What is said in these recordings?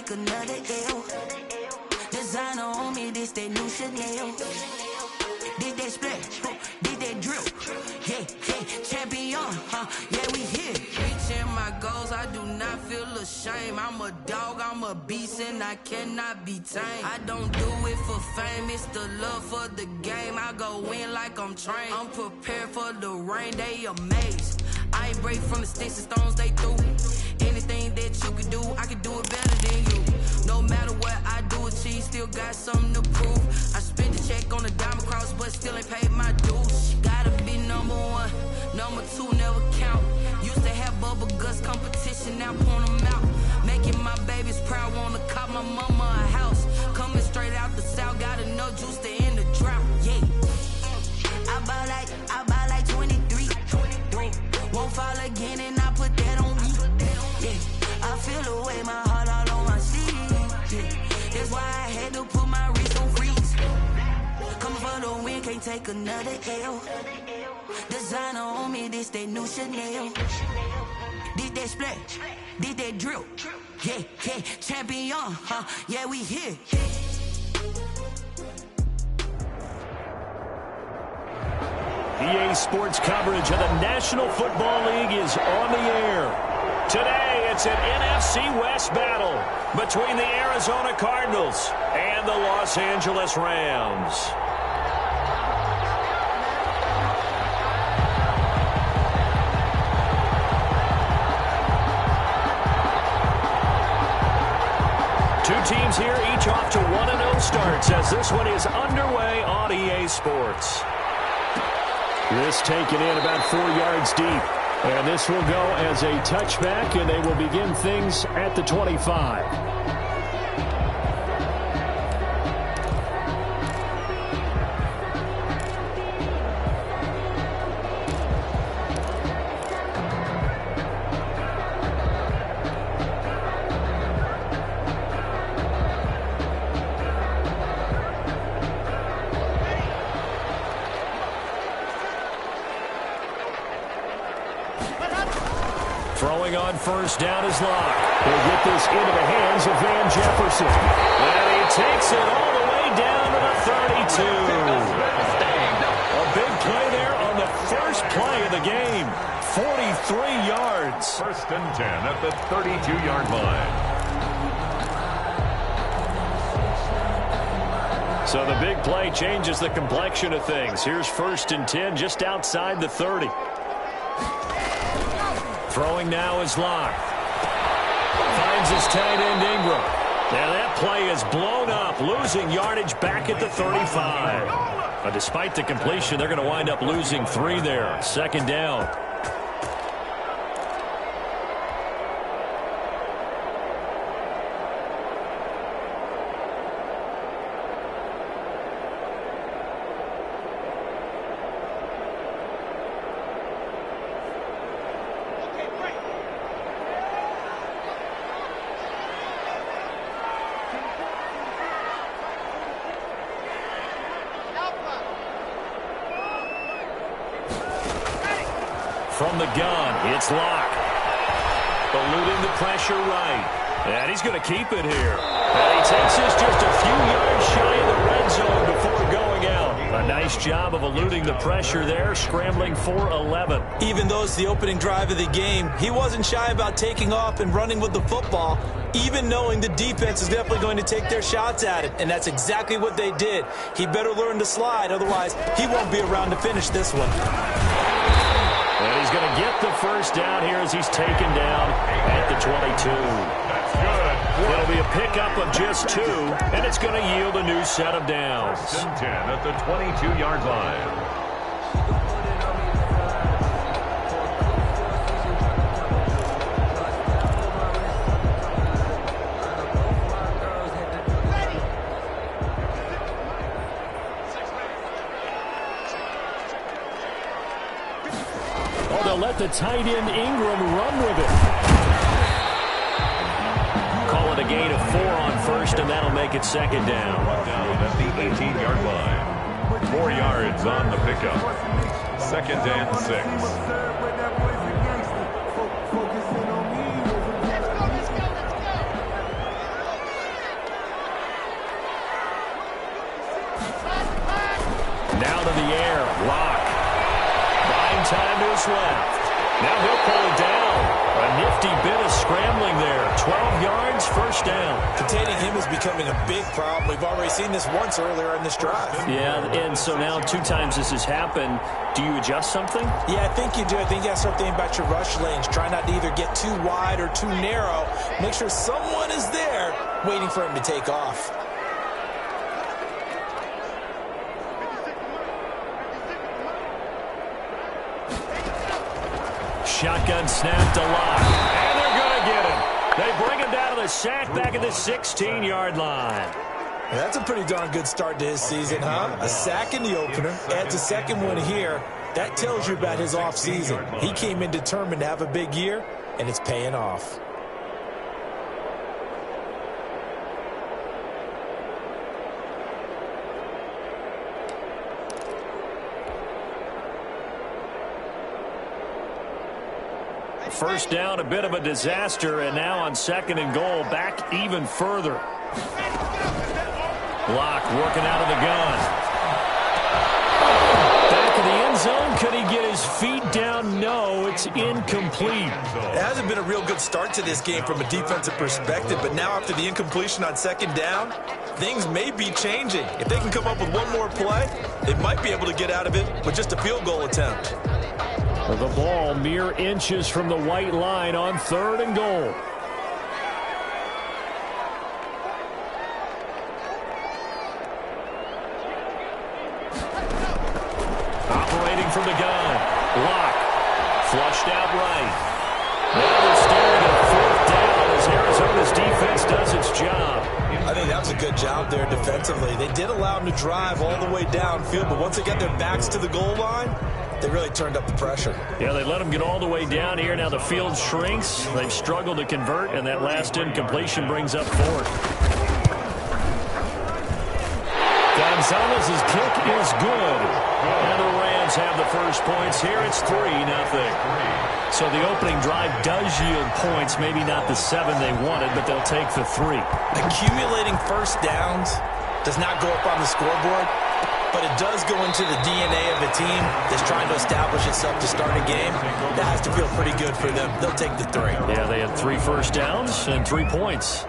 take another L. Designer on me, this that new Chanel. Did that splash, did that drill. Yeah, champion, yeah, we here. Reaching my goals, I do not feel ashamed. I'm a dog, I'm a beast, and I cannot be tamed. I don't do it for fame, it's the love for the game. I go in like I'm trained. I'm prepared for the rain, they amazed. I ain't break from the sticks and stones they threw. Anything that you can do, I can do it better than you. No matter what I do, achieve, still got something to prove. I spent the check on the diamond cross, but still ain't paid my dues. Gotta be number one, number two never count. Used to have bubble guts competition, now point them out. Making my babies proud, wanna cop my mama a house. Coming straight out the south, got enough juice to end the drought. Yeah, I buy like 23. Won't fall again, and I put that on me. Yeah, I feel the way, my heart all on my sleeve. Yeah, that's why I had to put my wrist on freeze. Coming for the win, can't take another L. Designer on me, this that new Chanel. Did that splash, did that drill. Yeah, champion, yeah, we here. EA Sports coverage of the National Football League is on the air. Today, it's an NFC West battle between the Arizona Cardinals and the Los Angeles Rams. Two teams here, each off to 1-0 starts as this one is underway on EA Sports. This taken in about 4 yards deep. And this will go as a touchback, and they will begin things at the 25. Throwing on first down is Locke. He'll get this into the hands of Van Jefferson. And he takes it all the way down to the 32. A big play there on the first play of the game. 43 yards. First and 10 at the 32-yard line. So the big play changes the complexion of things. Here's first and 10 just outside the 30. Throwing now is Locke. Finds his tight end Ingram. And that play is blown up, losing yardage back at the 35. But despite the completion, they're going to wind up losing 3 there. Second down. From the gun, it's Locke. Eluding the pressure right. And he's going to keep it here. And he takes this just a few yards shy of the red zone before going out. A nice job of eluding the pressure there, scrambling for 11. Even though it's the opening drive of the game, he wasn't shy about taking off and running with the football, even knowing the defense is definitely going to take their shots at it. And that's exactly what they did. He better learn to slide, otherwise he won't be around to finish this one. And he's going to get the first down here as he's taken down at the 22. That's good. It'll be a pickup of just 2, and it's going to yield a new set of downs. First and 10 at the 22-yard line. They'll let the tight end Ingram run with it. Call it a gain of 4 on first, and that'll make it second down. Down at the 18-yard line. 4 yards on the pickup. Second and 6. Now to the air. Locke. Buying time to his left. Now he'll pull it down. A nifty bit of scrambling there. 12 yards, first down. Containing him is becoming a big problem. We've already seen this once earlier in this drive. Yeah, and so now 2 times this has happened. Do you adjust something? Yeah, I think you do. I think you have to start thinking about your rush lanes. Try not to either get too wide or too narrow. Make sure someone is there waiting for him to take off. Shotgun snap to Locke. And they're going to get him. They bring him down to the sack back at the 16-yard line. That's a pretty darn good start to his season, huh? A sack in the opener, adds a second one here. That tells you about his offseason. He came in determined to have a big year, and it's paying off. First down, a bit of a disaster, and now on 2nd and goal, back even further. Locke working out of the gun. Back in the end zone, could he get his feet down? No, it's incomplete. It hasn't been a real good start to this game from a defensive perspective, but now after the incompletion on 2nd down, things may be changing. If they can come up with one more play, they might be able to get out of it with just a field goal attempt. The ball mere inches from the white line on 3rd and goal. Operating from the gun. Locke. Flushed out right. Now they're staring at 4th down as Arizona's defense does its job. I think that was a good job there defensively. They did allow them to drive all the way downfield, but once they got their backs to the goal line, they really turned up the pressure. Yeah, they let them get all the way down here. Now the field shrinks. They've struggled to convert, and that last incompletion brings up 4th. Gonzalez's kick is good. And the Rams have the first points here. It's 3-0. So the opening drive does yield points. Maybe not the 7 they wanted, but they'll take the 3. Accumulating first downs does not go up on the scoreboard, but it does go into the DNA of a team that's trying to establish itself to start a game. That has to feel pretty good for them. They'll take the 3. Yeah, they had 3 first downs and 3 points.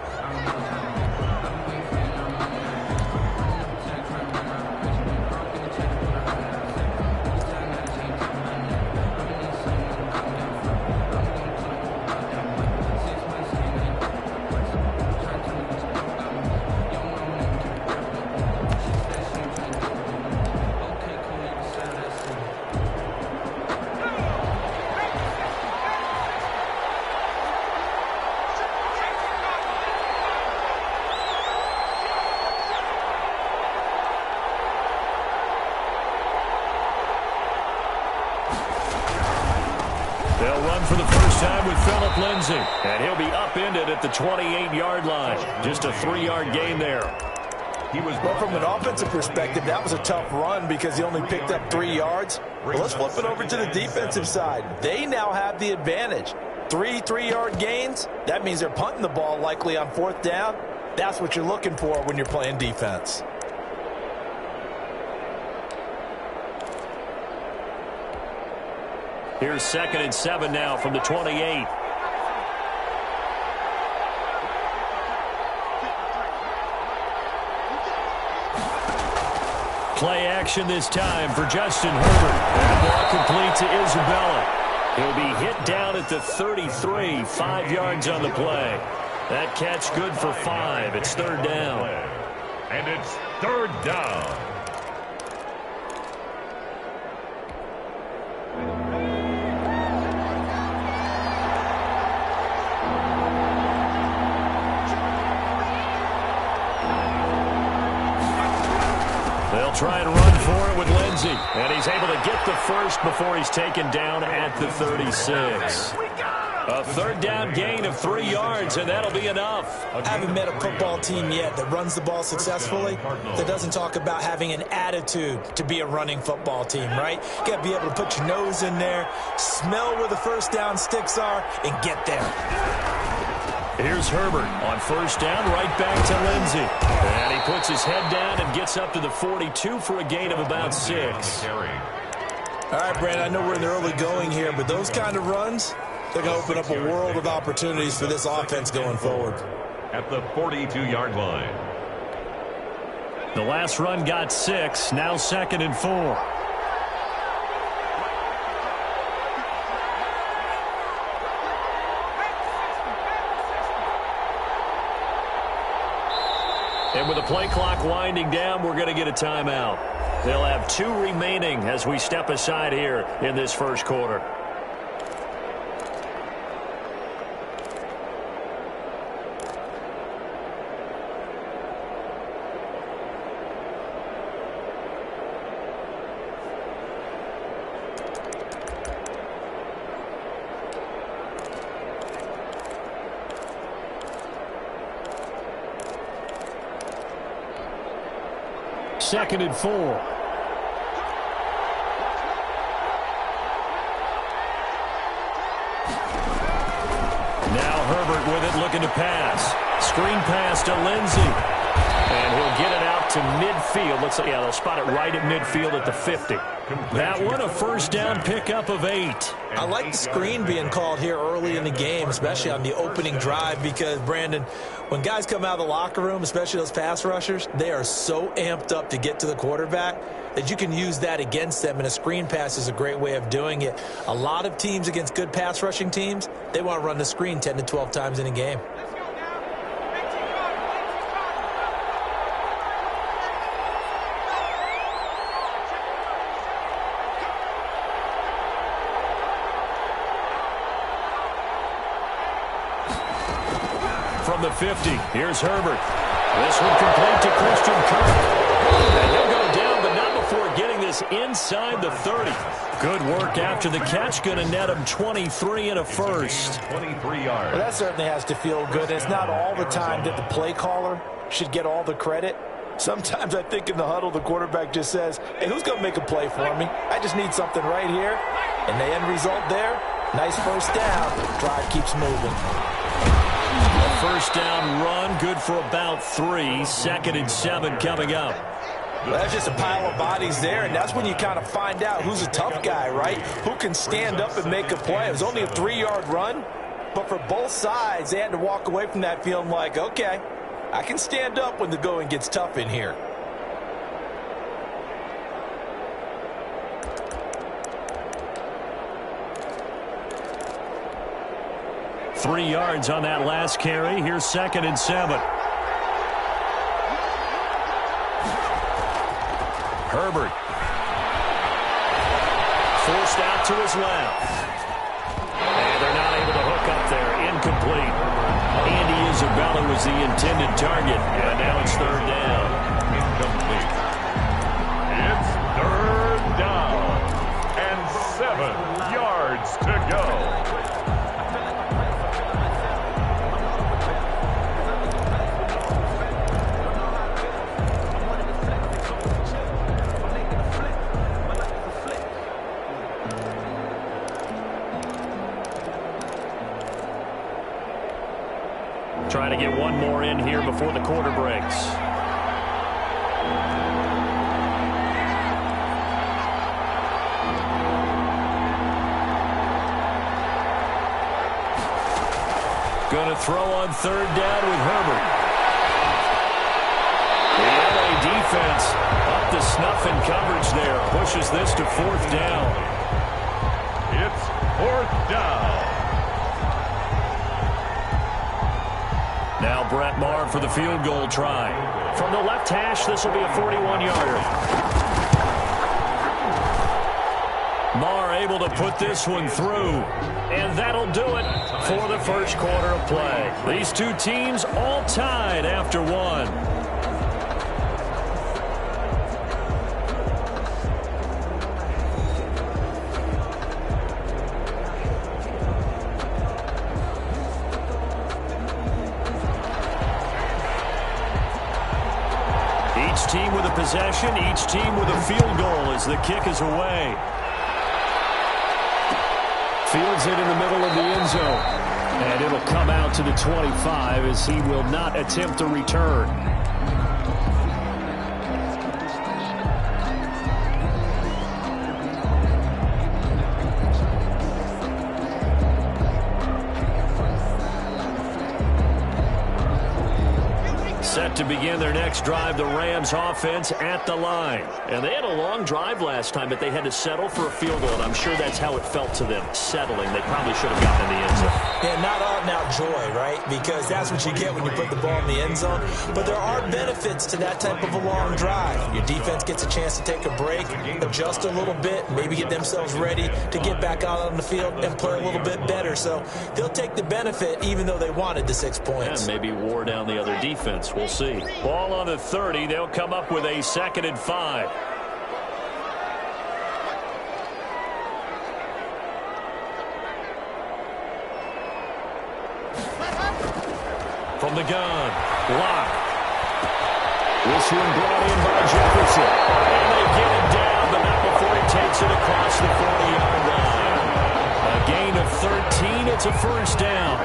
They'll run for the first time with Phillip Lindsay. And he'll be upended at the 28-yard line. Just a 3-yard gain there. Well, from an offensive perspective, that was a tough run because he only picked up 3 yards. But let's flip it over to the defensive side. They now have the advantage. 3 3-yard gains, that means they're punting the ball likely on 4th down. That's what you're looking for when you're playing defense. Here's 2nd and 7 now from the 28. Play action this time for Justin Herbert. That ball complete to Isabella. He'll be hit down at the 33, 5 yards on the play. That catch good for 5. It's 3rd down. And it's 3rd down. They'll try and run for it with Lindsay. And he's able to get the first before he's taken down at the 36. A 3rd down gain of 3 yards, and that'll be enough. I haven't met a football team yet that runs the ball successfully that doesn't talk about having an attitude to be a running football team, right? You got to be able to put your nose in there, smell where the first down sticks are, and get there. Here's Herbert on first down, right back to Lindsey. And he puts his head down and gets up to the 42 for a gain of about 6. All right, Brandon, I know we're in the early going here, but those kind of runs, they're going to open up a world of opportunities for this offense going forward. At the 42-yard line. The last run got 6, now 2nd and 4. And with the play clock winding down, we're going to get a timeout. They'll have 2 remaining as we step aside here in this first quarter. Second and 4. Now Herbert with it, looking to pass. Screen pass to Lindsey. And he'll get it out to midfield. Looks like, yeah, they'll spot it right at midfield at the 50. That one, a first down pickup of 8. I like the screen being called here early in the game, especially on the opening drive, because, Brandon, when guys come out of the locker room, especially those pass rushers, they are so amped up to get to the quarterback that you can use that against them, and a screen pass is a great way of doing it. A lot of teams against good pass rushing teams, they want to run the screen 10 to 12 times in a game. From the 50, here's Herbert. This one complete to Christian Kirk. And he'll go down, but not before getting this inside the 30. Good work after the catch. Going to net him 23 and a first. 23 yards. Well, that certainly has to feel good. It's not all the time that the play caller should get all the credit. Sometimes I think in the huddle, the quarterback just says, hey, who's going to make a play for me? I just need something right here. And the end result there, nice first down. Drive keeps moving. A first down run, good for about 3. 2nd and 7 coming up. Well, that's just a pile of bodies there, and that's when you kind of find out who's a tough guy, right? Who can stand up and make a play. It was only a 3-yard run, but for both sides, they had to walk away from that feeling like, okay, I can stand up when the going gets tough in here. Three yards on that last carry. Here's 2nd and 7. Herbert. Forced out to his left. And they're not able to hook up there. Incomplete. Andy Isabella was the intended target. And now it's 3rd down. Incomplete. It's 3rd down. And 7 yards to go. Trying to get one more in here before the quarter breaks. Going to throw on 3rd down with Herbert. The LA defense up to snuff in coverage there. Pushes this to 4th down. It's 4th down. Now Brett Maher for the field goal try. From the left hash, this will be a 41-yarder. Maher able to put this one through. And that'll do it for the first quarter of play. These two teams all tied after one. Each team with a possession, each team with a field goal as the kick is away. Fields it in the middle of the end zone. And it'll come out to the 25 as he will not attempt a return. Set to begin their next drive, the Rams offense at the line. And they had a long drive last time, but they had to settle for a field goal, and I'm sure that's how it felt to them, settling. They probably should have gotten in the end zone. Yeah, not out-and-out joy, right? Because that's what you get when you put the ball in the end zone. But there are benefits to that type of a long drive. Your defense gets a chance to take a break, adjust a little bit, maybe get themselves ready to get back out on the field and play a little bit better. So they'll take the benefit even though they wanted the 6 points. And maybe wore down the other defense. We'll see. Ball on the 30. They'll come up with a 2nd and 5. From the gun, Locke. This one brought in by Jefferson. And they get him down, but not before he takes it across the 40-yard line. A gain of 13. It's a first down.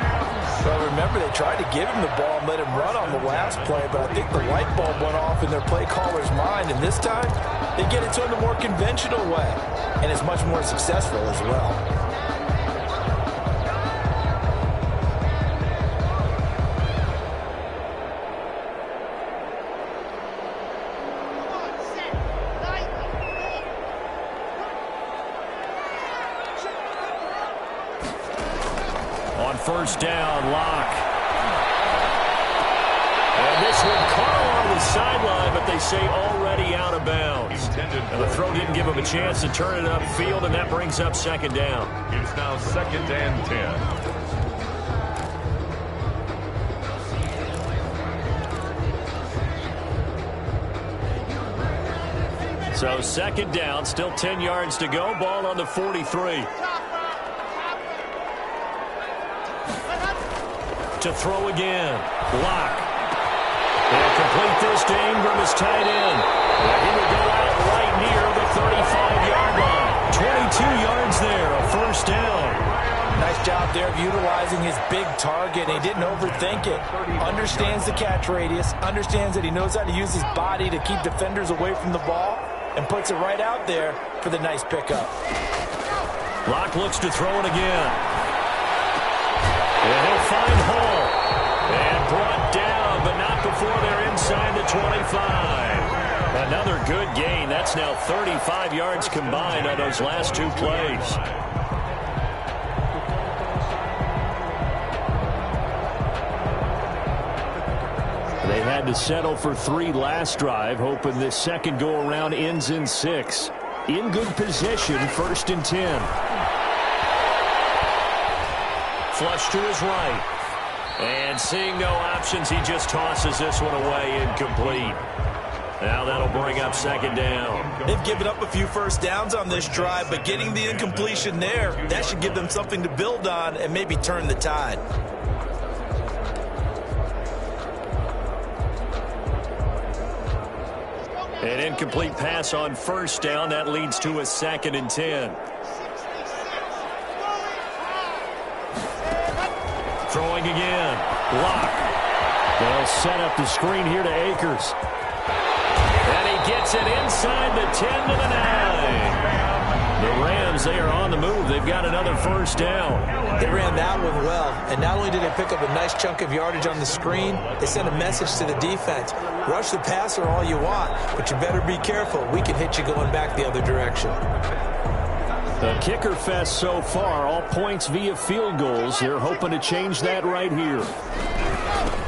Well, remember, they tried to give him the ball and let him run on the last play, but I think the light bulb went off in their play caller's mind, and this time they get it to him the more conventional way, and it's much more successful as well. First down, Locke. And this one caught on the sideline, but they say already out of bounds. And the throw didn't give him a chance to turn it upfield, and that brings up 2nd down. It's now 2nd and 10. So 2nd down, still 10 yards to go. Ball on the 43. To throw again. Locke. They'll complete this to Ingram as tight end. He will go out right near the 35-yard line. 22 yards there, a first down. Nice job there of utilizing his big target. He didn't overthink it. Understands the catch radius. Understands that he knows how to use his body to keep defenders away from the ball. And puts it right out there for the nice pickup. Locke looks to throw it again. And he'll find Hall. And brought down, but not before they're inside the 25. Another good gain. That's now 35 yards combined on those last 2 plays. They had to settle for 3 last drive, hoping this second go-around ends in 6. In good position, 1st and 10. Flush to his right. And seeing no options, he just tosses this one away, incomplete. Now that'll bring up 2nd down. They've given up a few first downs on this drive, but getting the incompletion there, that should give them something to build on and maybe turn the tide. An incomplete pass on 1st down. That leads to a 2nd and 10. Throwing again. Locke. They'll set up the screen here to Akers. And he gets it inside the 10 to the 9. The Rams, they are on the move. They've got another first down. They ran that one well. And not only did they pick up a nice chunk of yardage on the screen, they sent a message to the defense. Rush the passer all you want, but you better be careful. We can hit you going back the other direction. The kicker fest so far, all points via field goals. They're hoping to change that right here.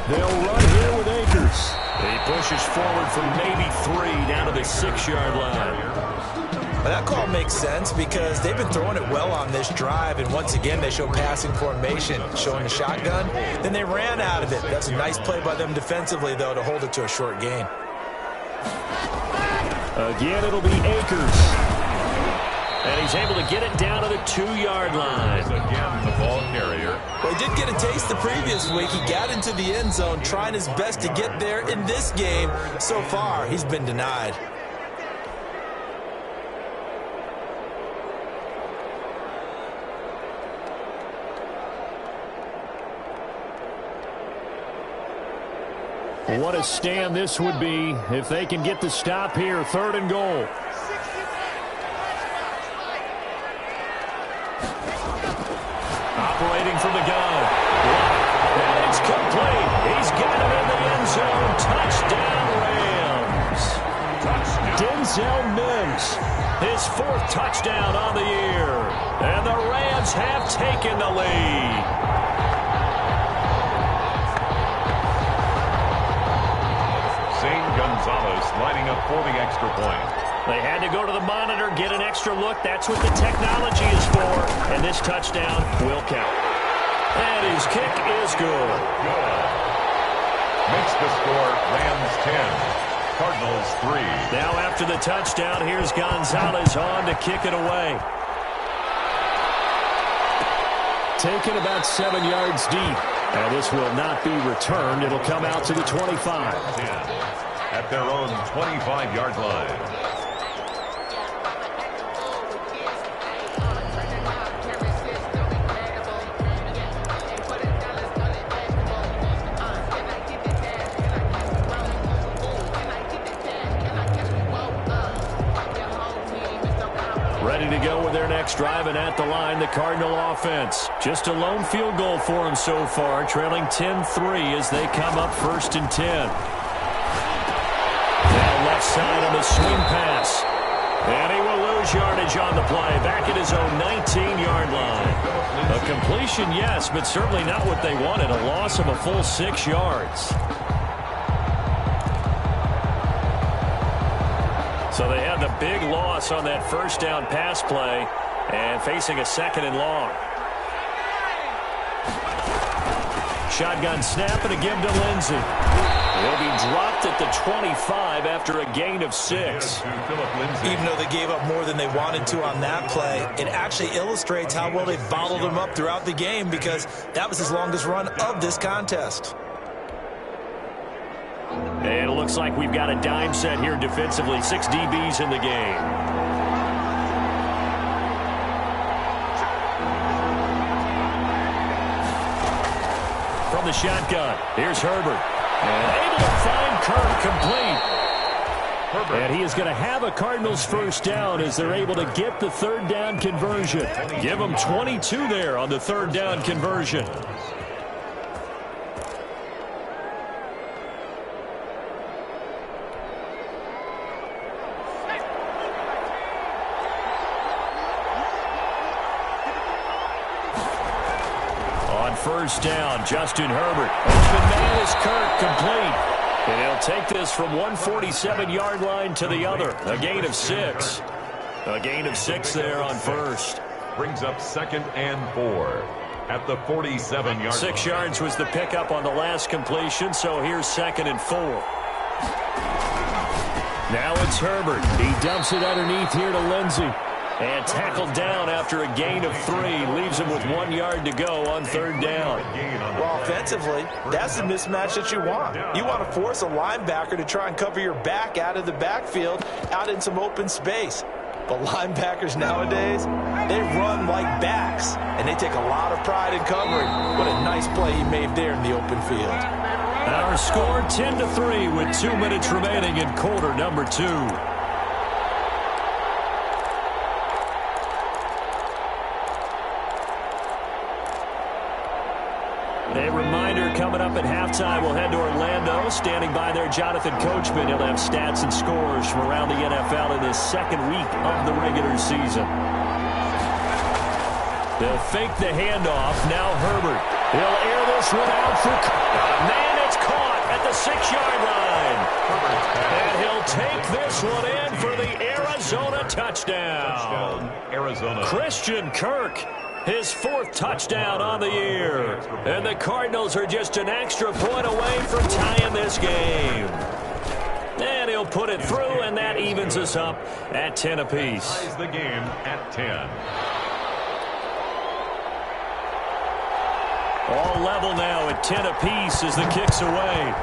They'll run here with Akers. He pushes forward from maybe 3 down to the 6-yard line. Well, that call makes sense because they've been throwing it well on this drive, and once again they show passing formation, showing the shotgun. Then they ran out of it. That's a nice play by them defensively, though, to hold it to a short gain. Again, it'll be Akers. And he's able to get it down to the 2-yard line. Again, the ball carrier. Well, he did get a taste the previous week. He got into the end zone, trying his best to get there in this game. So far, he's been denied. What a stand this would be if they can get the stop here. 3rd and goal. Operating from the gun. And it's complete. He's got it in the end zone. Touchdown, Rams. Denzel Mims, his 4th touchdown on the year. And the Rams have taken the lead. Zane Gonzalez lining up for the extra point. They had to go to the monitor, get an extra look. That's what the technology is for. And this touchdown will count. And his kick is good. Makes the score Rams 10, Cardinals 3. Now after the touchdown, here's Gonzalez on to kick it away. Taken about 7 yards deep. And this will not be returned. It'll come out to the 25. At their own 25-yard line. Ready to go with their next drive, and at the line, the Cardinal offense. Just a lone field goal for them so far, trailing 10-3 as they come up 1st and 10. Now left side on the swing pass. And he will lose yardage on the play, back at his own 19-yard line. A completion, yes, but certainly not what they wanted, a loss of a full 6 yards. So they had the big loss on that 1st down pass play and facing a 2nd and long. Shotgun snap and a give to Lindsey. He'll be dropped at the 25 after a gain of 6. Even though they gave up more than they wanted to on that play, it actually illustrates how well they bottled him up throughout the game because that was his longest run of this contest. And it looks like we've got a dime set here defensively. 6 DBs in the game. From the shotgun, here's Herbert. And able to find Kirk complete. And he is going to have a Cardinals 1st down as they're able to get the 3rd down conversion. Give them 22 there on the 3rd down conversion. On 1st down, Justin Herbert. Open man is Kirk, complete. And he'll take this from 147-yard line to the other. A gain of 6. A gain of 6 there on 1st. Brings up 2nd and 4 at the 47-yard line. 6 yards was the pickup on the last completion, so here's 2nd and 4. Now it's Herbert. He dumps it underneath here to Lindsey. And tackled down after a gain of 3. Leaves him with 1 yard to go on 3rd down. Well, offensively, that's the mismatch that you want. You want to force a linebacker to try and cover your back out of the backfield, out in some open space. But linebackers nowadays, they run like backs, and they take a lot of pride in covering. What a nice play he made there in the open field. Our score 10-3 with 2 minutes remaining in quarter number 2. A reminder, coming up at halftime, we'll head to Orlando. Standing by there, Jonathan Coachman. He'll have stats and scores from around the NFL in this 2nd week of the regular season. They'll fake the handoff. Now Herbert. He'll air this one out for... Man, it's caught at the 6-yard line. And he'll take this one in for the Arizona touchdown. Arizona. Christian Kirk. His 4th touchdown on the year. And the Cardinals are just an extra point away from tying this game. And he'll put it through, and that evens us up at 10 apiece. Ties the game at 10. All level now at 10 apiece as the kick's away.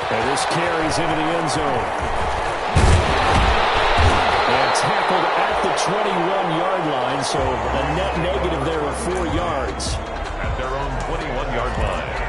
And this carries into the end zone. And tackled at the 21-yard line, so a net negative there of 4 yards. At their own 21-yard line.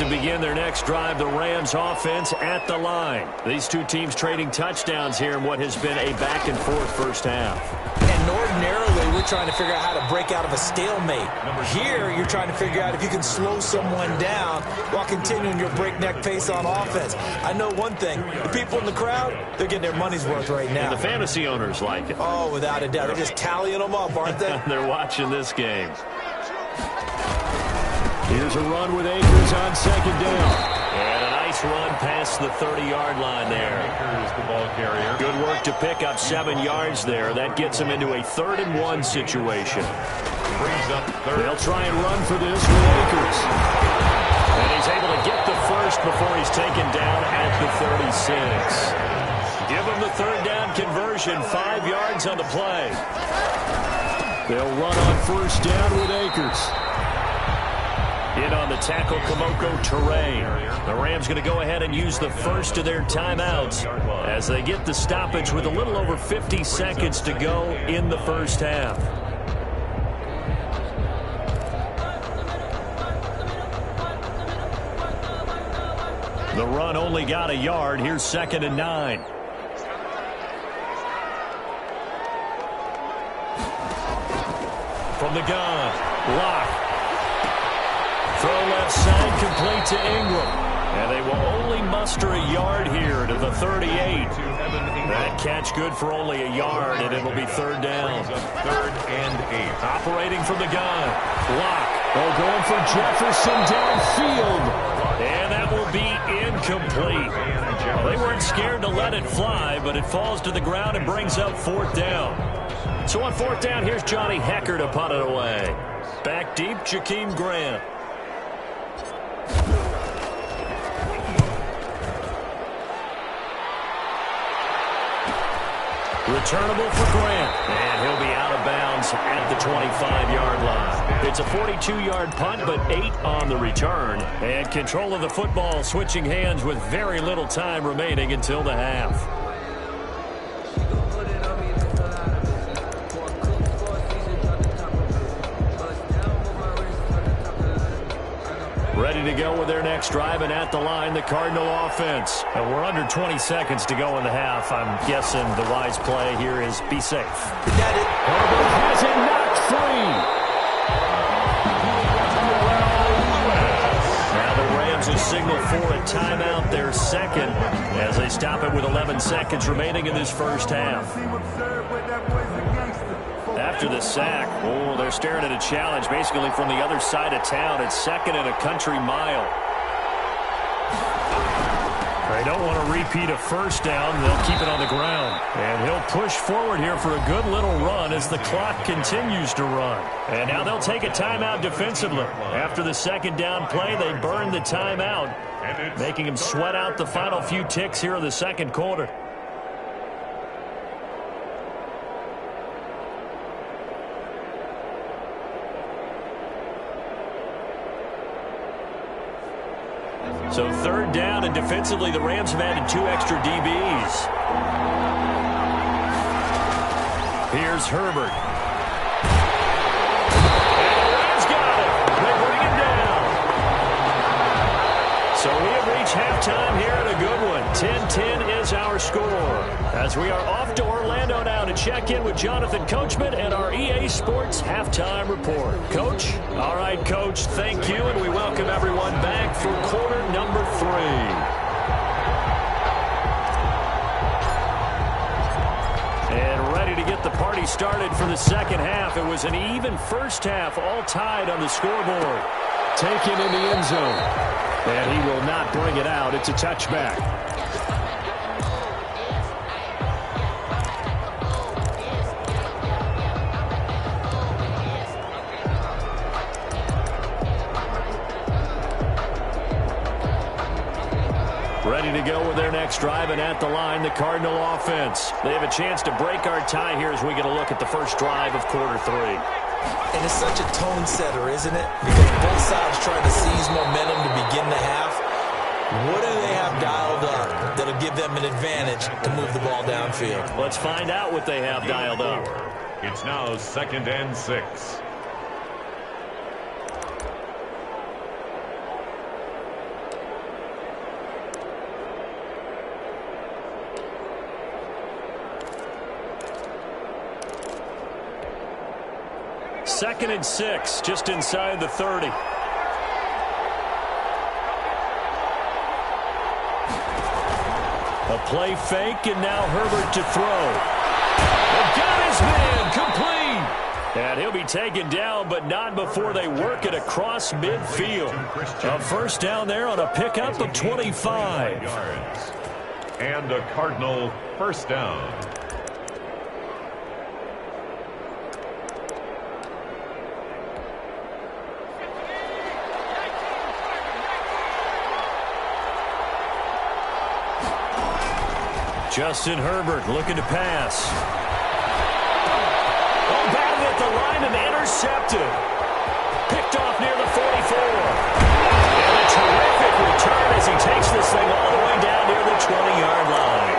to begin their next drive, the Rams offense at the line. These two teams trading touchdowns here in what has been a back-and-forth first half. And ordinarily, we're trying to figure out how to break out of a stalemate. Here, you're trying to figure out if you can slow someone down while continuing your breakneck pace on offense. I know one thing. The people in the crowd, they're getting their money's worth right now. And the fantasy owners like it. Oh, without a doubt. They're just tallying them up, aren't they? They're watching this game. Here's a run with Akers on second down. And a nice run past the 30-yard line there. Akers, the ball carrier. Good work to pick up 7 yards there. That gets him into a 3rd-and-1 situation. Brings up third. They'll try and run for this with Akers. And he's able to get the first before he's taken down at the 36. Give him the 3rd down conversion, 5 yards on the play. They'll run on 1st down with Akers. In on the tackle, Kamoko Toure. The Rams going to go ahead and use the first of their timeouts as they get the stoppage with a little over 50 seconds to go in the first half. The run only got a yard. Here's 2nd and 9. From the gun, Locke. Throw left side, complete to Ingram. And they will only muster a yard here to the 38. That catch good for only a yard, and it'll be 3rd down. 3rd and 8. Operating from the gun. Locke. Oh, going for Jefferson downfield. And that will be incomplete. Well, they weren't scared to let it fly, but it falls to the ground and brings up 4th down. So on 4th down, here's Johnny Hecker to punt it away. Back deep, Jakeem Grant. Returnable for Grant, and he'll be out of bounds at the 25-yard line. It's a 42-yard punt, but 8 on the return. And control of the football switching hands with very little time remaining until the half. Ready to go with their next drive, and at the line, the Cardinal offense. And we're under 20 seconds to go in the half. I'm guessing the wise play here is be safe. Herbert has it knocked free. Now the Rams will signal for a timeout, their 2nd, as they stop it with 11 seconds remaining in this first half. After the sack, they're staring at a challenge basically from the other side of town. It's 2nd and a country mile. They don't want to repeat a 1st down. They'll keep it on the ground. And he'll push forward here for a good little run as the clock continues to run. And now they'll take a timeout defensively. After the 2nd down play, they burn the timeout, making him sweat out the final few ticks here in the 2nd quarter. So 3rd down, and defensively, the Rams have added 2 extra DBs. Here's Herbert. And the Rams got it. They bring him down. So we have reached halftime here in a good one. 10-10 is our score. As we are off to Orlando now to check in with Jonathan Coachman and our EA Sports Halftime Report. Coach? All right, Coach, thank you, and we welcome everyone back for quarter number 3. And ready to get the party started for the 2nd half. It was an even first half, all tied on the scoreboard. Taken in the end zone. And he will not bring it out. It's a touchback. Ready to go with their next drive, and at the line, the Cardinal offense. They have a chance to break our tie here as we get a look at the first drive of quarter 3. And it's such a tone setter, isn't it? Because both sides trying to seize momentum to begin the half. What do they have dialed up that'll give them an advantage to move the ball downfield? Let's find out what they have dialed up. It's now 2nd and 6. 2nd and 6, just inside the 30. A play fake, and now Herbert to throw. Got his man, complete. And he'll be taken down, but not before they work it across midfield. A first down there on a pickup of 25. And a Cardinal first down. Justin Herbert looking to pass. Oh, batted at the line and intercepted. Picked off near the 44. And a terrific return as he takes this thing all the way down near the 20-yard line.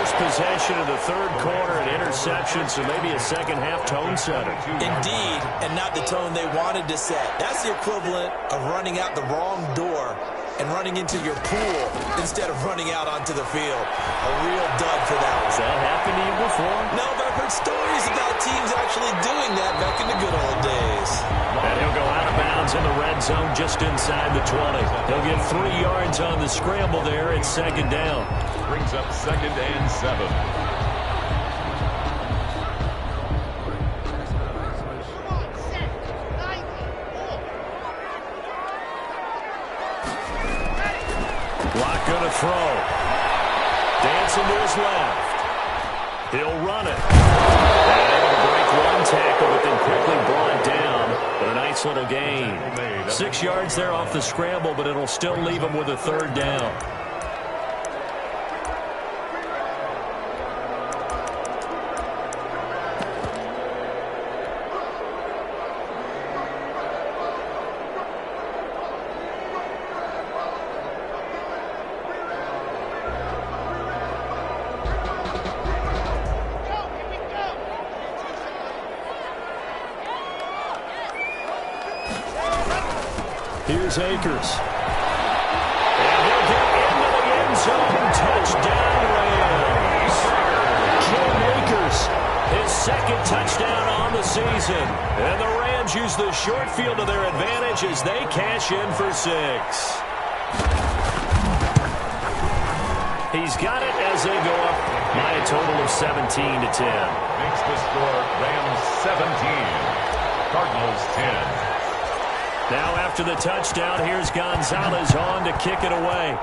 First possession of the third quarter, an interception, so maybe a second-half tone setter. Indeed, and not the tone they wanted to set. That's the equivalent of running out the wrong door and running into your pool instead of running out onto the field. A real dud for that one. Has that happened to you before? No, but I've heard stories about teams actually doing that back in the good old days. And he'll go out of bounds in the red zone just inside the 20. He'll get 3 yards on the scramble there at second down. Brings up 2nd and 7. Going to throw. Dancing to his left. He'll run it. And able to break one tackle, but then quickly brought down. But a nice little gain. 6 yards there off the scramble, but it'll still leave him with a third down. Here's Akers. And he'll get into the end zone. Touchdown, Rams. Cam Akers, his second touchdown on the season. And the Rams use the short field to their advantage as they cash in for 6. He's got it as they go up by a total of 17-10. Makes the score Rams 17, Cardinals 10. Now after the touchdown, here's Gonzalez on to kick it away.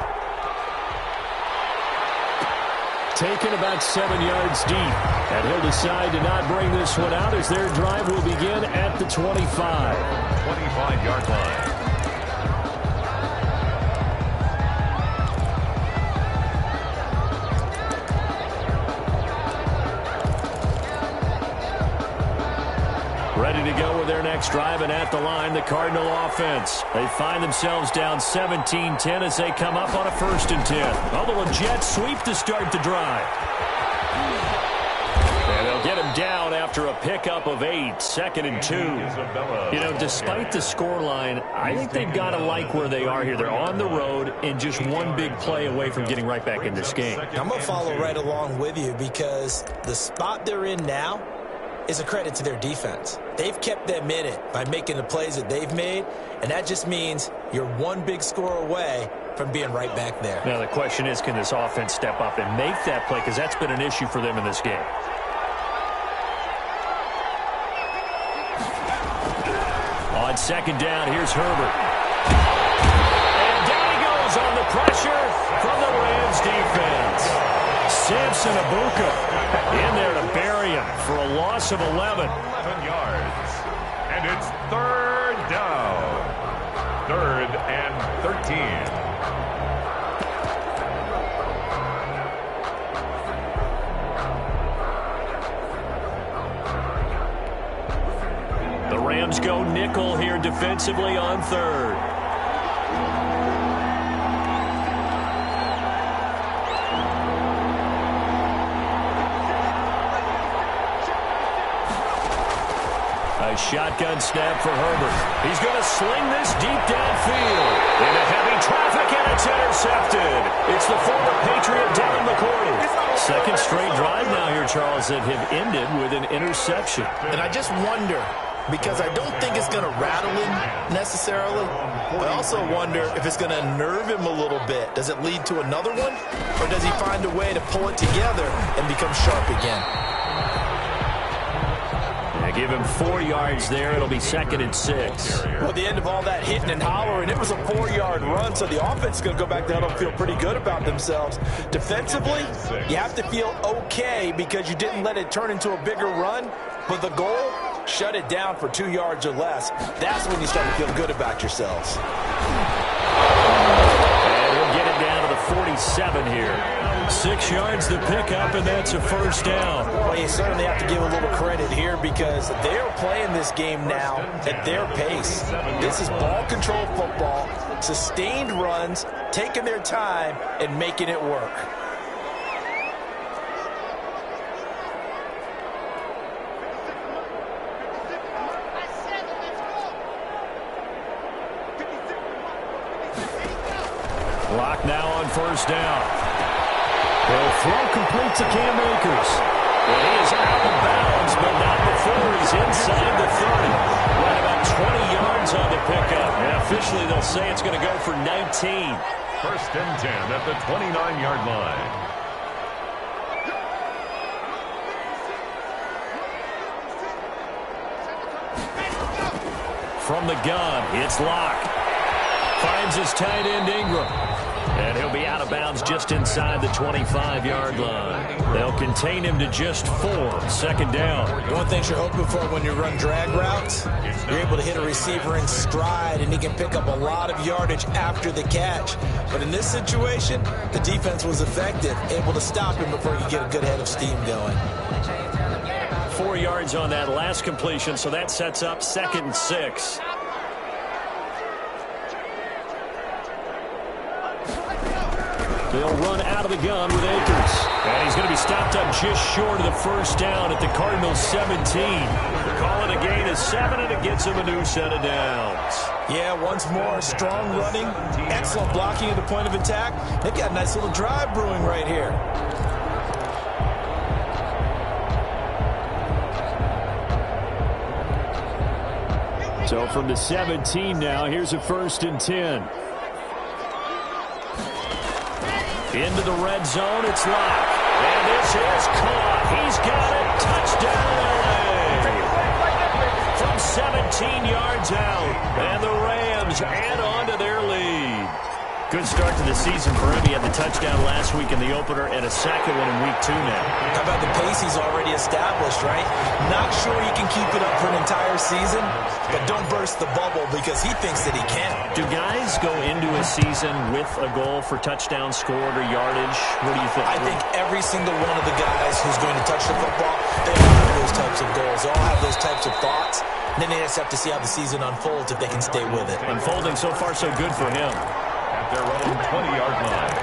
Taken about 7 yards deep. And he'll decide to not bring this one out as their drive will begin at the 25. 25-yard line. Ready to go with their next drive, and at the line, the Cardinal offense. They find themselves down 17-10 as they come up on a 1st and 10. Although a jet sweep to start the drive. And they'll get him down after a pickup of 8, 2nd and 2. You know, despite the scoreline, I think they've got to like where they are here. They're on the road and just one big play away from getting right back in this game. I'm going to follow right along with you because the spot they're in now is a credit to their defense. They've kept them in it by making the plays that they've made, and that just means you're one big score away from being right back there. Now the question is, can this offense step up and make that play? Because that's been an issue for them in this game. On second down, here's Herbert. And down he goes on the pressure from the Rams defense. Samson Abuka in there to bury him for a loss of 11. 11 yards. And it's 3rd down. 3rd and 13. The Rams go nickel here defensively on 3rd. A shotgun snap for Herbert. He's going to sling this deep downfield. Into heavy traffic, and it's intercepted. It's the former Patriot Devin McCourty. Second straight drive now here, Charles, that have ended with an interception. And I just wonder because I don't think it's going to rattle him necessarily. I also wonder if it's going to unnerve him a little bit. Does it lead to another one, or does he find a way to pull it together and become sharp again? Give him 4 yards there. It'll be 2nd and 6. Well, at the end of all that hitting and hollering, it was a 4-yard run, so the offense is going to go back down and feel pretty good about themselves. Defensively, you have to feel okay because you didn't let it turn into a bigger run, but the goal, shut it down for 2 yards or less. That's when you start to feel good about yourselves. And we'll get it down to the 47 here. 6 yards to pick up, and that's a first down. Well, you certainly have to give a little credit here because they're playing this game now at their pace. This is ball control football, sustained runs, taking their time, and making it work. Clock now on first down. They'll throw complete to Cam Akers. And he is out of bounds, but not before he's inside the 30. Right about 20 yards on the pickup. And officially they'll say it's going to go for 19. 1st and 10 at the 29-yard line. From the gun, it's Locke. Finds his tight end Ingram. And he'll be out of bounds just inside the 25-yard line. They'll contain him to just 4. 2nd down. One thing you're hoping for when you run drag routes, you're able to hit a receiver in stride, and he can pick up a lot of yardage after the catch. But in this situation, the defense was effective, able to stop him before you get a good head of steam going. 4 yards on that last completion, so that sets up 2nd and 6. They'll run out of the gun with Akers. And he's going to be stopped up just short of the first down at the Cardinals' 17. They're calling a gain of 7, and it gets him a new set of downs. Yeah, once more, strong running, excellent blocking at the point of attack. They've got a nice little drive brewing right here. So from the 17 now, here's a 1st and 10. Into the red zone, it's Locke. And this is caught. He's got it. Touchdown, LA. From 17 yards out. And the Rams add on to their lead. Good start to the season for him. He had the touchdown last week in the opener and a second one in week 2 now. How about the pace he's already established, right? Not sure he can keep it up for an entire season, but don't burst the bubble because he thinks that he can. Do guys go into a season with a goal for touchdown scored or yardage? What do you think? I think every single one of the guys who's going to touch the football, they all have those types of goals. They all have those types of thoughts. And then they just have to see how the season unfolds if they can stay with it. Unfolding so far so good for him. At their own 20-yard line.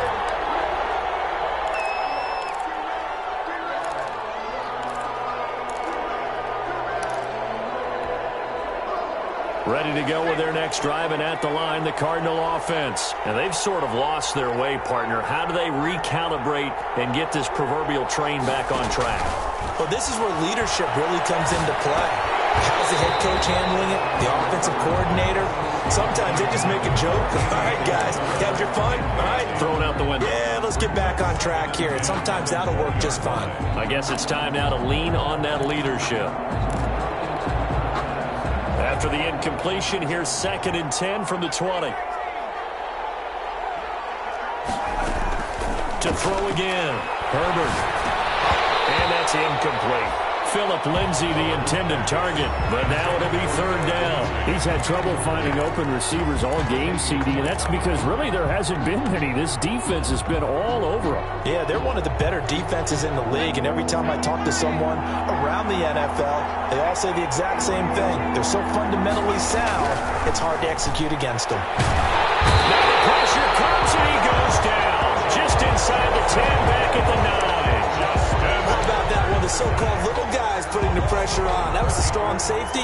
Ready to go with their next drive, and at the line, the Cardinal offense. And they've sort of lost their way, partner. How do they recalibrate and get this proverbial train back on track? Well, this is where leadership really comes into play. How's the head coach handling it? The offensive coordinator? Sometimes they just make a joke. All right, guys, you had your fun? All right. Thrown out the window. Yeah, let's get back on track here. And sometimes that'll work just fine. I guess it's time now to lean on that leadership. After the incompletion, here's 2nd and 10 from the 20. To throw again. Herbert. And that's incomplete. Phillip Lindsay, the intended target, but now it'll be 3rd down. He's had trouble finding open receivers all game, CD, and that's because really there hasn't been any. This defense has been all over them. Yeah, they're one of the better defenses in the league, and every time I talk to someone around the NFL, they all say the exact same thing. They're so fundamentally sound, it's hard to execute against them. Now the pressure comes, and he goes down. Just inside the 10, back at the 9. How about that one? The so-called little guys putting the pressure on. That was a strong safety.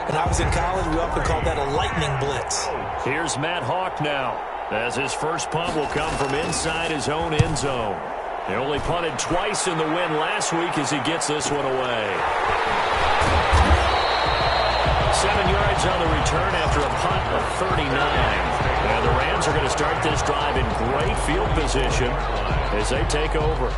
And I was in college, we often called that a lightning blitz. Here's Matt Hawk now, as his first punt will come from inside his own end zone. He only punted twice in the win last week as he gets this one away. 7 yards on the return after a punt of 39. And the Rams are going to start this drive in great field position as they take over.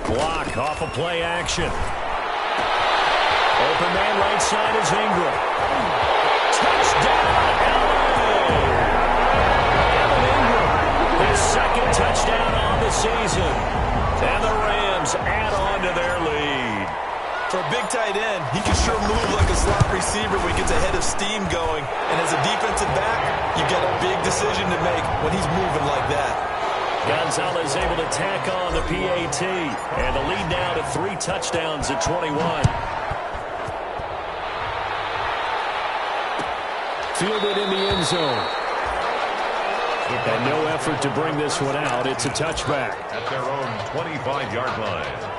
Block off of play action. Open man right side is Ingram. Touchdown, LA! Evan Ingram, his second touchdown on the season. And the Rams add on to their lead. For a big tight end, he can sure move like a slot receiver when he gets a head of steam going. And as a defensive back, you got a big decision to make when he's moving like that. Gonzalez able to tack on the PAT. And the lead now to 3 touchdowns at 21. Fielded in the end zone. And no effort to bring this one out. It's a touchback. At their own 25-yard line.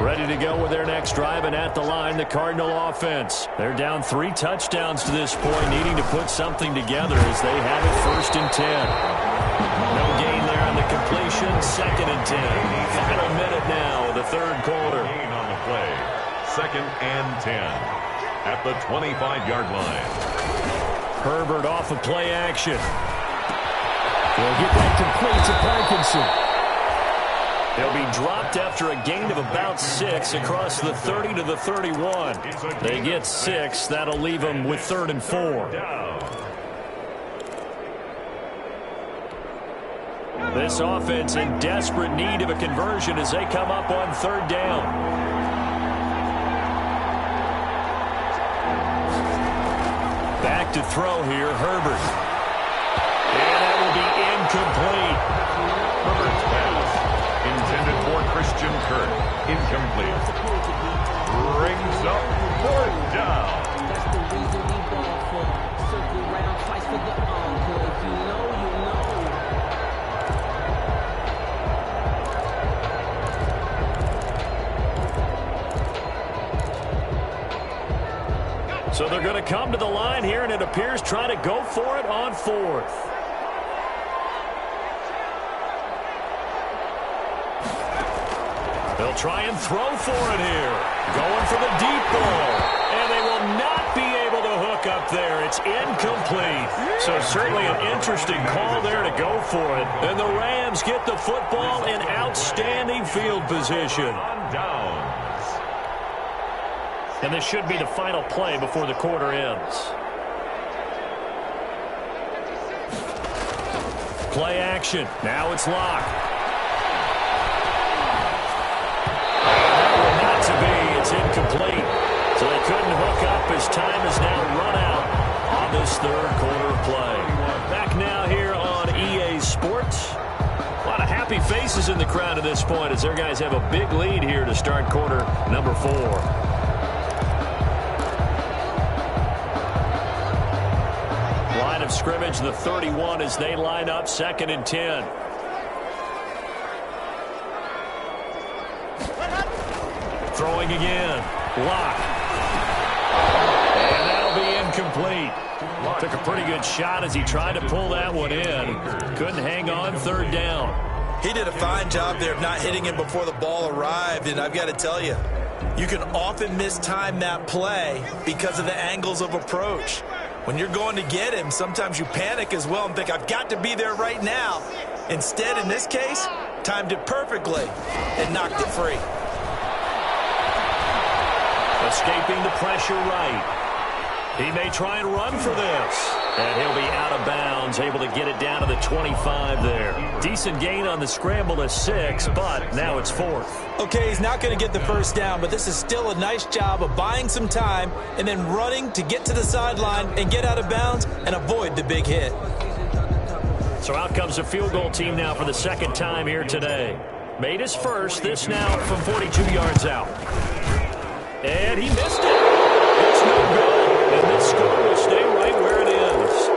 Ready to go with their next drive, and at the line, the Cardinal offense. They're down 3 touchdowns to this point, needing to put something together as they have it 1st and 10. No gain there on the completion, 2nd and 10. Final minute now of the 3rd quarter. Gain on the play, 2nd and 10 at the 25-yard line. Herbert off of play action. They'll get that complete to Parkinson. They'll be dropped after a gain of about 6 across the 30 to the 31. They get 6. That'll leave them with 3rd and 4. This offense in desperate need of a conversion as they come up on 3rd down. Back to throw here, Herbert. And that will be incomplete. Herbert's pass intended for Christian Kirk. Incomplete. Brings up 4th down. That's the reason we ball for. Circle round twice for the encore. If you know, you know. So they're going to come to the line here, and it appears trying to go for it on 4th. They'll try and throw for it here. Going for the deep ball. And they will not be able to hook up there. It's incomplete. So certainly an interesting call there to go for it. And the Rams get the football in outstanding field position. On downs. And this should be the final play before the quarter ends. Play action. Now it's locked. To be, it's incomplete. So they couldn't hook up as time has now run out on this 3rd quarter of play. Back now here on EA Sports. A lot of happy faces in the crowd at this point as their guys have a big lead here to start quarter number 4. Line of scrimmage, the 31 as they line up 2nd and 10. Throwing again. Lock. And that'll be incomplete. Took a pretty good shot as he tried to pull that one in. Couldn't hang on 3rd down. He did a fine job there of not hitting him before the ball arrived, and I've got to tell you, you can often mistime that play because of the angles of approach. When you're going to get him, sometimes you panic as well and think, I've got to be there right now. Instead, in this case, timed it perfectly and knocked it free. Escaping the pressure right. He may try and run for this. And he'll be out of bounds, able to get it down to the 25 there. Decent gain on the scramble to 6, but now it's 4th. Okay, he's not going to get the 1st down, but this is still a nice job of buying some time and then running to get to the sideline and get out of bounds and avoid the big hit. So out comes the field goal team now for the 2nd time here today. Made his first, this now from 42 yards out. And he missed it. It's no good. And this score will stay right where it is.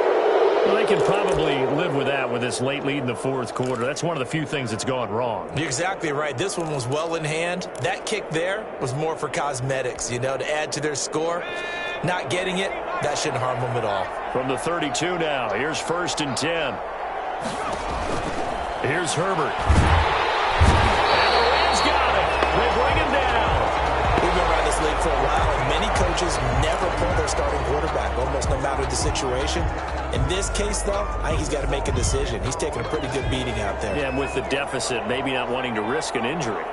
Well, they can probably live with that with this late lead in the fourth quarter. That's one of the few things that's gone wrong. You're exactly right. This one was well in hand. That kick there was more for cosmetics, you know, to add to their score. Not getting it, that shouldn't harm them at all. From the 32 now, here's 1st and 10. Here's Herbert. And the Rams got it. They bring him down. We've been around this league for a while, and many coaches never pull their starting quarterback, almost no matter the situation. In this case, though, I think he's got to make a decision. He's taking a pretty good beating out there. Yeah, and with the deficit, maybe not wanting to risk an injury.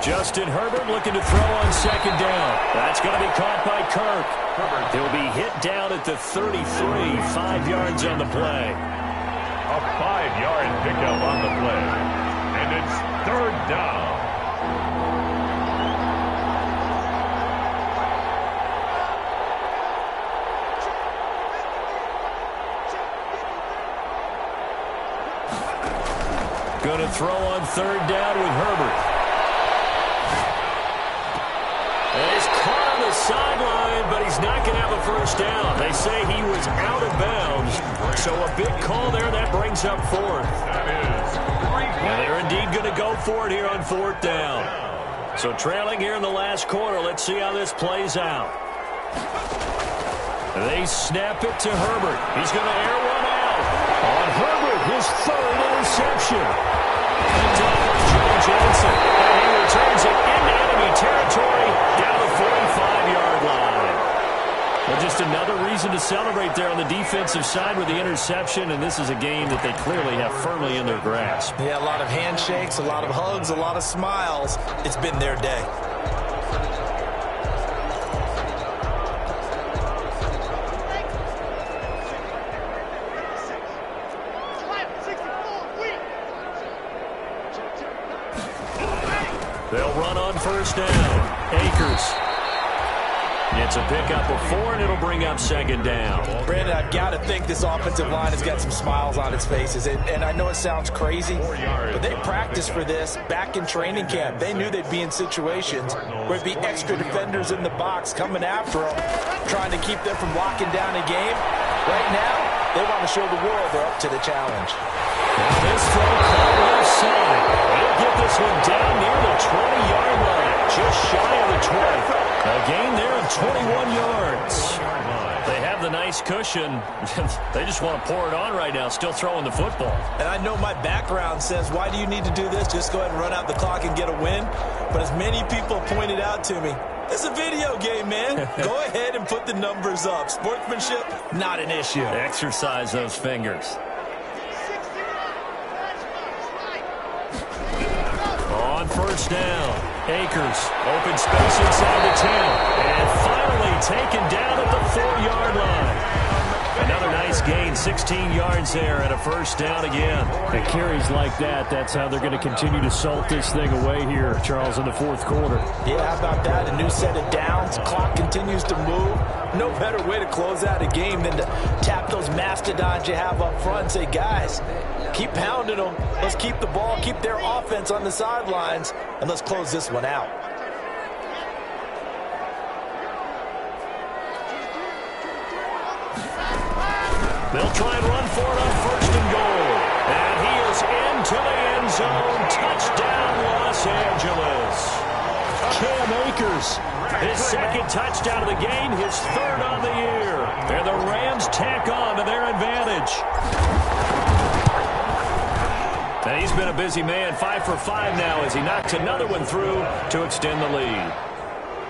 Justin Herbert looking to throw on 2nd down. That's going to be caught by Kirk. He'll be hit down at the 33, 5 yards on the play. A 5-yard pickup on the play. And it's 3rd down. Going to throw on 3rd down with Herbert. And he's caught on the sideline, but he's not going to have a 1st down. They say he was out of bounds. So a big call there. That brings up 4th. And they're indeed going to go for it here on 4th down. So trailing here in the last quarter. Let's see how this plays out. They snap it to Herbert. He's going to air one out. On Herbert, his 3rd interception. Picked off by Joe Johnson. And he returns it into enemy territory down the 45-yard line. Well, just another reason to celebrate there on the defensive side with the interception, and this is a game that they clearly have firmly in their grasp. Yeah, a lot of handshakes, a lot of hugs, a lot of smiles. It's been their day. They'll run on 1st down. Akers. It's a pickup of 4, and it'll bring up 2nd down. Brandon, I've got to think this offensive line has got some smiles on its faces. And I know it sounds crazy, but they practiced for this back in training camp. They knew they'd be in situations where it'd be extra defenders in the box coming after them, trying to keep them from locking down a game. Right now, they want to show the world they're up to the challenge. And this throw caught left side. They'll get this one down near the 20-yard line, just shy of the 20. A gain there of 21 yards. They have the nice cushion. They just want to pour it on right now, still throwing the football. And I know my background says, why do you need to do this? Just go ahead and run out the clock and get a win. But as many people pointed out to me, it's a video game, man. Go ahead and put the numbers up. Sportsmanship, not an issue. Exercise those fingers. On 1st down. Akers, open space inside the 10, and finally taken down at the 4-yard line. Another nice gain, 16 yards there, and a 1st down again. And carries like that, that's how they're going to continue to salt this thing away here, Charles, in the 4th quarter. Yeah, how about that? A new set of downs. Clock continues to move. No better way to close out a game than to tap those mastodons you have up front and say, guys, keep pounding them. Let's keep the ball, keep their offense on the sidelines, and let's close this one out. They'll try and run for it on 1st and goal. And he is into the end zone. Touchdown, Los Angeles. Cam Akers, his 2nd touchdown of the game, his 3rd on the year. And the Rams tack on to their advantage. And he's been a busy man, 5 for 5 now as he knocks another one through to extend the lead.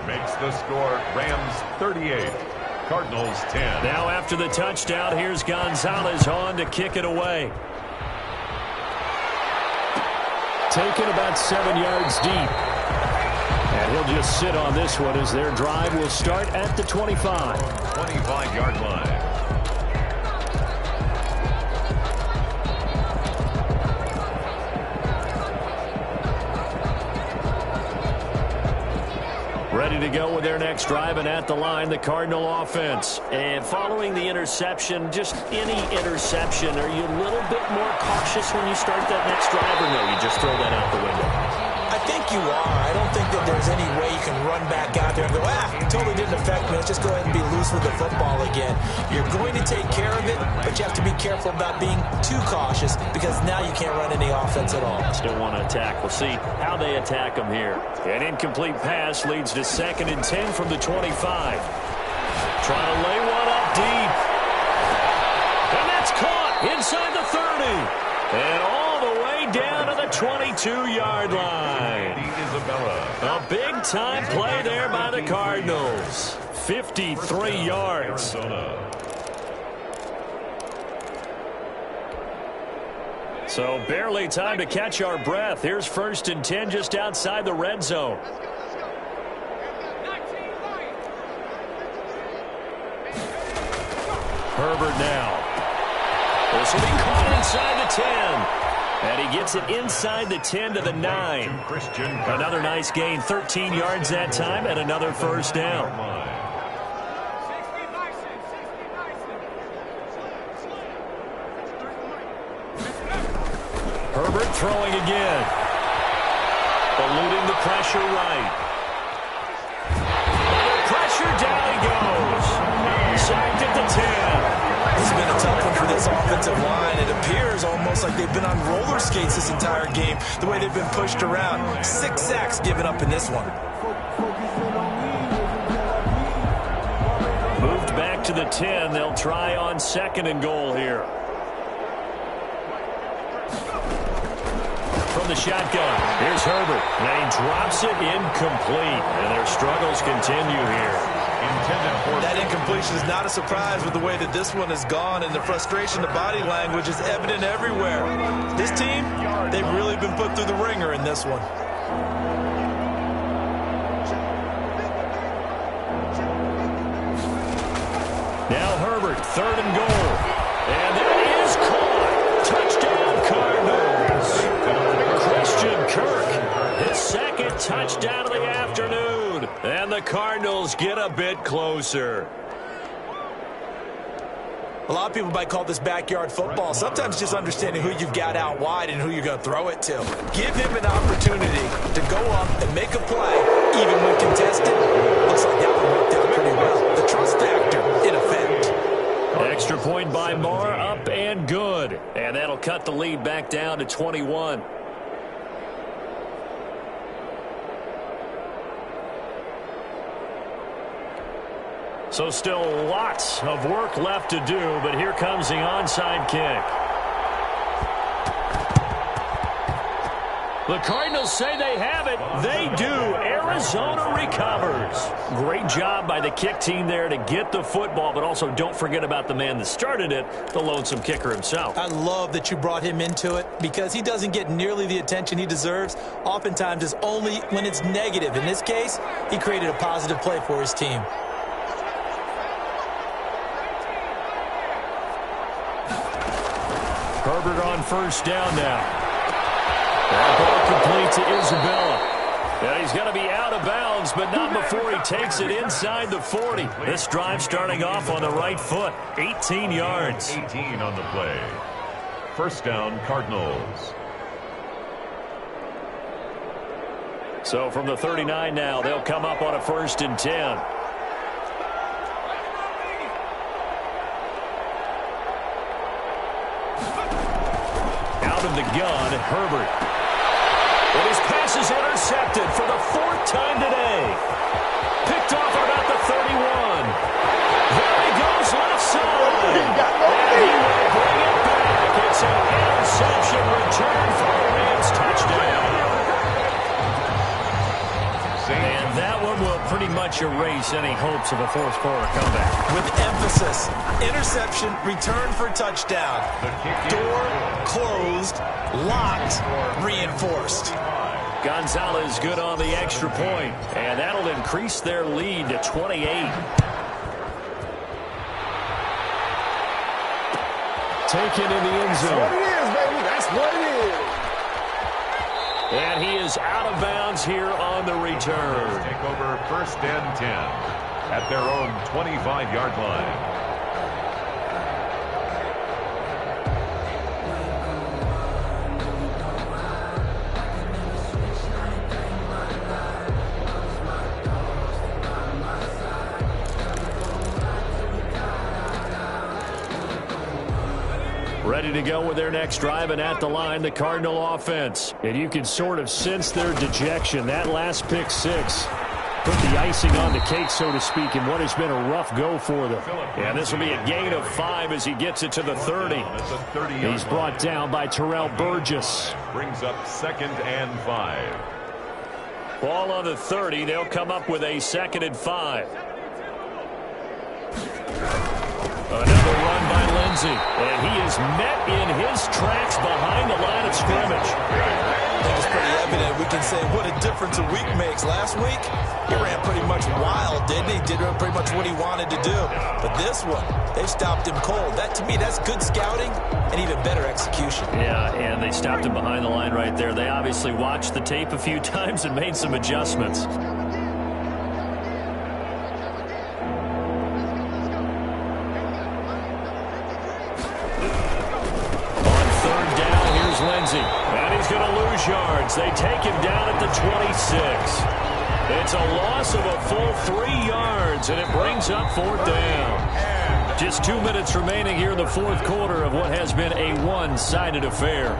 Makes the score Rams 38, Cardinals 10. Now after the touchdown, here's Gonzalez on to kick it away. Taken about 7 yards deep. And he'll just sit on this one as their drive will start at the 25. 25-yard line. Ready ready to go with their next drive, and at the line, the Cardinal offense. And following the interception, just any interception, are you a little bit more cautious when you start that next drive, or no, you just throw that out the window? I think you are. I don't think that there's any way you can run back out there and go, it totally didn't affect me. Let's just go ahead and be loose with the football again. You're going to take care of it, but you have to be careful about being too cautious because now you can't run any offense at all. Still want to attack. We'll see how they attack them here. An incomplete pass leads to 2nd and 10 from the 25. Trying to lay one up deep. And that's caught inside the 30. And all the way down to the 22-yard line. A big-time play there by the Cardinals. 53 yards. So barely time to catch our breath. Here's 1st and 10 just outside the red zone. Herbert now. This will be caught inside the 10. And he gets it inside the 10 to the 9. Another nice gain, 13 yards that time, and another first down. Herbert throwing again. Eluding the pressure right. Pressure, down he goes. Sacked at the 10. This has been a tough one for this offensive line. It appears almost like they've been on roller skates this entire game, the way they've been pushed around. 6 sacks given up in this one. Moved back to the 10. They'll try on 2nd and goal here. From the shotgun, here's Herbert. And he drops it incomplete. And their struggles continue here. That incompletion is not a surprise with the way that this one has gone, and the frustration, the body language is evident everywhere. This team, they've really been put through the ringer in this one. Now Herbert, 3rd and goal. And that is caught. Touchdown, Cardinals. Christian Kirk, his 2nd touchdown of the afternoon. And the Cardinals get a bit closer. A lot of people might call this backyard football. Sometimes just understanding who you've got out wide and who you're going to throw it to. Give him an opportunity to go up and make a play, even when contested. Looks like that one worked out pretty well. The trust factor in effect. Extra point by Marr, up and good. And that'll cut the lead back down to 21. So still lots of work left to do, but here comes the onside kick. The Cardinals say they have it. They do. Arizona recovers. Great job by the kick team there to get the football, but also don't forget about the man that started it, the lonesome kicker himself. I love that you brought him into it because he doesn't get nearly the attention he deserves. Oftentimes it's only when it's negative. In this case, he created a positive play for his team. Herbert on 1st down now. That ball complete to Isabella. And he's going to be out of bounds, but not before he takes it inside the 40. This drive starting off on the right foot. 18 yards. 18 on the play. 1st down, Cardinals. So from the 39 now, they'll come up on a 1st and 10. The gun, Herbert. And his pass is intercepted for the 4th time today. Picked off about the 31. There he goes left side. And he will bring it back. It's an interception return for a Rams touchdown. And that one will pretty much erase any hopes of a 4th quarter comeback. With emphasis, interception, return for touchdown. Door closed, locked, reinforced. Gonzalez good on the extra point, and that'll increase their lead to 28. Taken in the end zone. That's what it is, baby. That's what it is. And he is is out of bounds here on the return. Take over 1st and 10 at their own 25-yard line. Ready to go with their next drive, and at the line, the Cardinal offense. And you can sort of sense their dejection. That last pick six put the icing on the cake, so to speak, in what has been a rough go for them. And this will be a gain of 5 as he gets it to the 30. He's brought down by Terrell Burgess. Brings up 2nd and 5. Ball on the 30. They'll come up with a 2nd and 5. Another run by Lindsey, and he is met in his tracks behind the line of scrimmage. I think it's pretty evident. We can say what a difference a week makes. Last week, he ran pretty much wild, didn't he? Did pretty much what he wanted to do. But this one, they stopped him cold. That, to me, that's good scouting and even better execution. Yeah, and they stopped him behind the line right there. They obviously watched the tape a few times and made some adjustments. Lindsey, and he's going to lose yards. They take him down at the 26. It's a loss of a full 3 yards, and it brings up 4th down. Just 2 minutes remaining here in the 4th quarter of what has been a one-sided affair.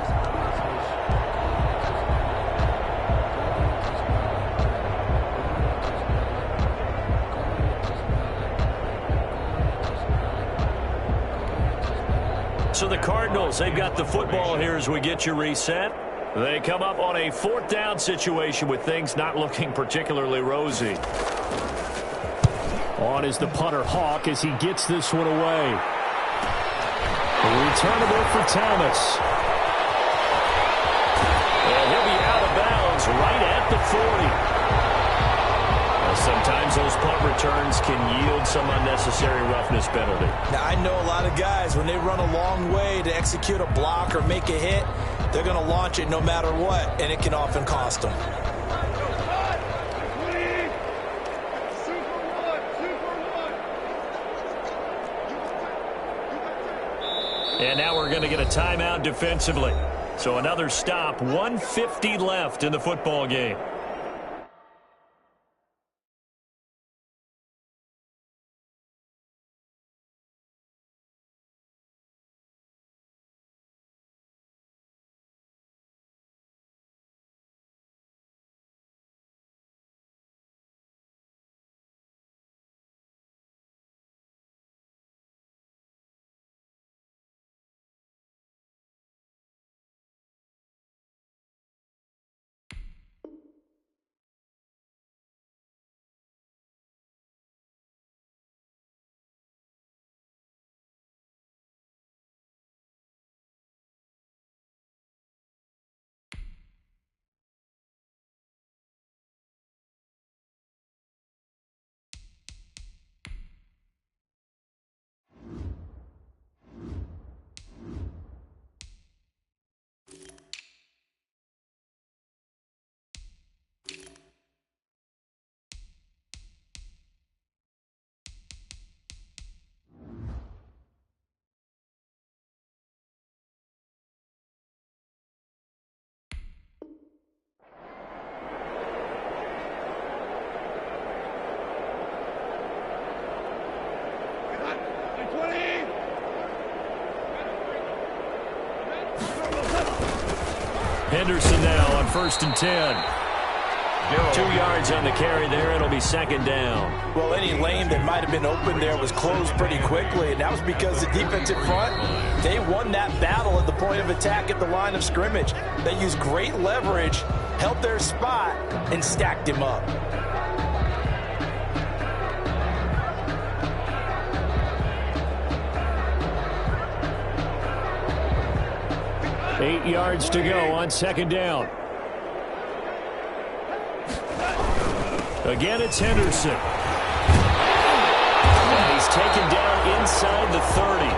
So the Cardinals, they've got the football here as we get you reset. They come up on a 4th down situation with things not looking particularly rosy. On is the punter Hawk as he gets this one away. Returnable for Thomas. And he'll be out of bounds right at the 40. Sometimes those punt returns can yield some unnecessary roughness penalty. Now, I know a lot of guys, when they run a long way to execute a block or make a hit, they're going to launch it no matter what, and it can often cost them. And now we're going to get a timeout defensively. So another stop, 1:50 left in the football game. Henderson now on 1st and 10. 2 yards on the carry there. It'll be 2nd down. Well, any lane that might have been open there was closed pretty quickly, and that was because the defensive front, they won that battle at the point of attack at the line of scrimmage. They used great leverage, held their spot, and stacked him up. Eight yards to go on 2nd down. Again, it's Henderson. And he's taken down inside the 30.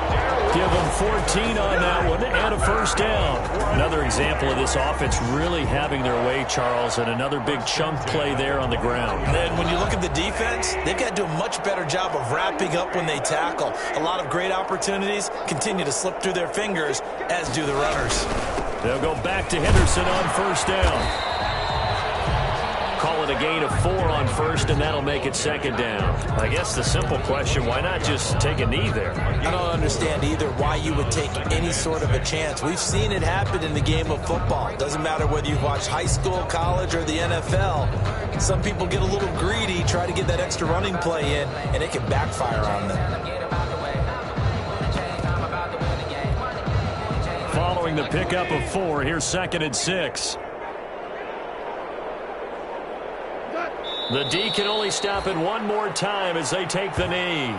Give them 14 on that one and a first down. Another example of this offense really having their way, Charles, and another big chunk play there on the ground. And when you look at the defense, they've got to do a much better job of wrapping up when they tackle. A lot of great opportunities continue to slip through their fingers, as do the runners. They'll go back to Henderson on first down. Call it a gain of 4 on first, and that'll make it second down. I guess the simple question, why not just take a knee there? I don't understand either why you would take any sort of a chance. We've seen it happen in the game of football. It doesn't matter whether you've watched high school, college, or the NFL. Some people get a little greedy, try to get that extra running play in, and it can backfire on them. Following the pickup of 4, here's 2nd and 6. The D can only stop it one more time as they take the knee.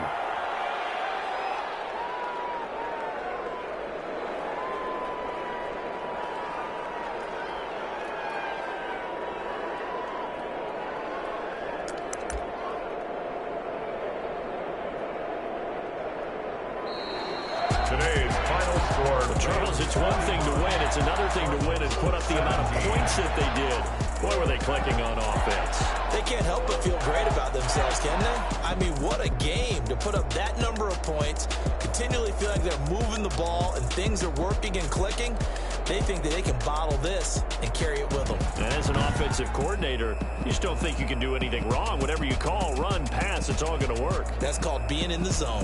Today's final score. Charles, it's one thing to win. It's another thing to win and put up the amount of points that they did. Boy, were they clicking on offense. They can't help but feel great about themselves, can they? I mean, what a game to put up that number of points, continually feel like they're moving the ball and things are working and clicking. They think that they can bottle this and carry it with them. And as an offensive coordinator, you just don't think you can do anything wrong. Whatever you call, run, pass, it's all going to work. That's called being in the zone.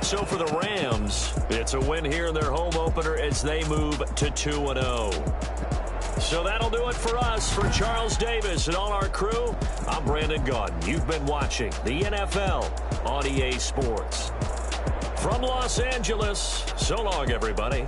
So for the Rams, it's a win here in their home opener as they move to 2-0. So that'll do it for us. For Charles Davis and all our crew, I'm Brandon Gaudin. You've been watching the NFL on EA Sports. From Los Angeles, so long, everybody.